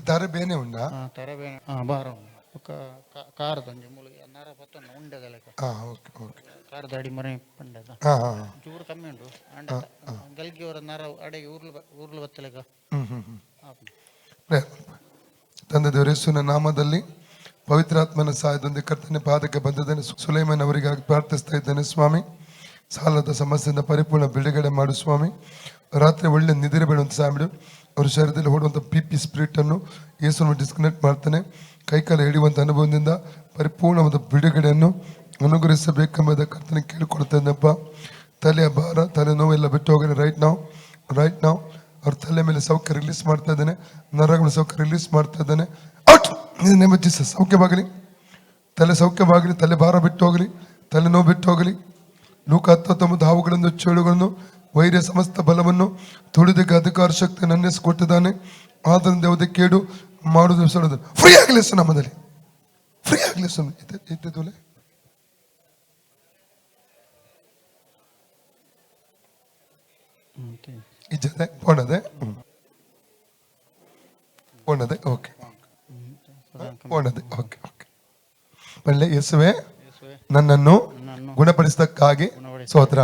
ತರಬೇನೆ ಉಂಡಾ? ತರಬೇನೆ ಬಾರ ఒక కారదండి ములుగు నర పత్తన ఉండేదలక ఓకే ఓకే కారదాడి మరి పండద జూరు కమ్మిండు అండ గల్కి ಅವರ ನರ ಅಡೆಗೆ ಊರ್ಲು ಬತ್ತಲಕ ತಂದೆ ದೇವರೇಸುವಿನ ನಾಮದಲ್ಲಿ ಪವಿತ್ರಾತ್ಮನ ಸಹಾಯದೊಂದಿಗೆ ಕರ್ತನ ಪಾದಕ್ಕೆ ಬಂದಿದ್ದೇನೆ. ಸುಲೈಮನ್ ಅವರಿಗಾಗಿ ಪ್ರಾರ್ಥಿಸ್ತಾ ಇದ್ದೇನೆ ಸ್ವಾಮಿ. ಸಾಲದ ಸಮಸ್ಯೆಯಿಂದ ಪರಿಪೂರ್ಣ ಬಿಡುಗಡೆ ಮಾಡು ಸ್ವಾಮಿ. ರಾತ್ರಿ ಒಳ್ಳೆ ನಿದ್ರೆ ಬೇಡುವಂತ ಸಾಮಿಡು. ಅವ್ರ ಶರೀರದಲ್ಲಿ ಓಡುವಂಥ ಪಿ ಸ್ಪಿರಿಟ್ ಅನ್ನು ಯೇಸುವನ್ನು ಡಿಸ್ಕನೆಕ್ಟ್ ಮಾಡ್ತಾನೆ. ಕೈಕಾಲ ಹಿಡಿಯುವಂಥ ಅನುಭವದಿಂದ ಪರಿಪೂರ್ಣವಾದ ಬಿಡುಗಡೆಯನ್ನು ಅನುಗ್ರಹಿಸಬೇಕೆಂಬುದ ಕರ್ತನ ಕೇಳಿಕೊಡ್ತೇನೆಪ್ಪ. ತಲೆಯ ಭಾರ ತಲೆ ನೋವೆಲ್ಲ ಬಿಟ್ಟು ಹೋಗಿ ರೈಟ್ ನಾವು ಅವ್ರ ತಲೆ ಮೇಲೆ ಸೌಖ್ಯ ರಿಲೀಸ್ ಮಾಡ್ತಾ ಇದ್ದಾನೆ. ನರಗಳ ಸೌಖ್ಯ ರಿಲೀಸ್ ಮಾಡ್ತಾ ಇದ್ದಾನೆ. ಔಟ್ ಜೀಸಸ್ ಸೌಖ್ಯವಾಗಲಿ, ತಲೆ ಸೌಖ್ಯವಾಗಲಿ, ತಲೆ ಭಾರ ಬಿಟ್ಟು ಹೋಗಲಿ, ತಲೆ ನೋವು ಬಿಟ್ಟು ಹೋಗಲಿ. ಲೂಕ 19 ಹಾವುಗಳನ್ನು ಚೇಳುಗಳನ್ನು ವೈರ್ಯ ಸಮಸ್ತ ಬಲವನ್ನು ತುಳಿದಕ್ಕೆ ಅಧಿಕಾರ ಶಕ್ತಿ ನನ್ನ ಕೊಟ್ಟಿದ್ದಾನೆ. ಆದ್ದರಿಂದ ಯಾವುದೇ ಕೇಡು ಮಾಡುವುದು ಸಡೋದು ಫ್ರೀ ಆಗಲಿ ಸರ್. ನಮ್ಮದಲ್ಲಿ ಫ್ರೀ ಆಗಲಿ ಸರ್. ಇದ್ದಲೆ ಇಜ್ಜದೆ ಪೋಣದೆ ಪೋಣದೆ ಓಕೆ ಪೋಣದೆ ಓಕೆ ಓಕೆ. ಒಳ್ಳೆ ಯೇಸುವೆ ನನ್ನನ್ನು ಗುಣಪಡಿಸಿದಕ್ಕಾಗಿ ಸ್ತೋತ್ರ.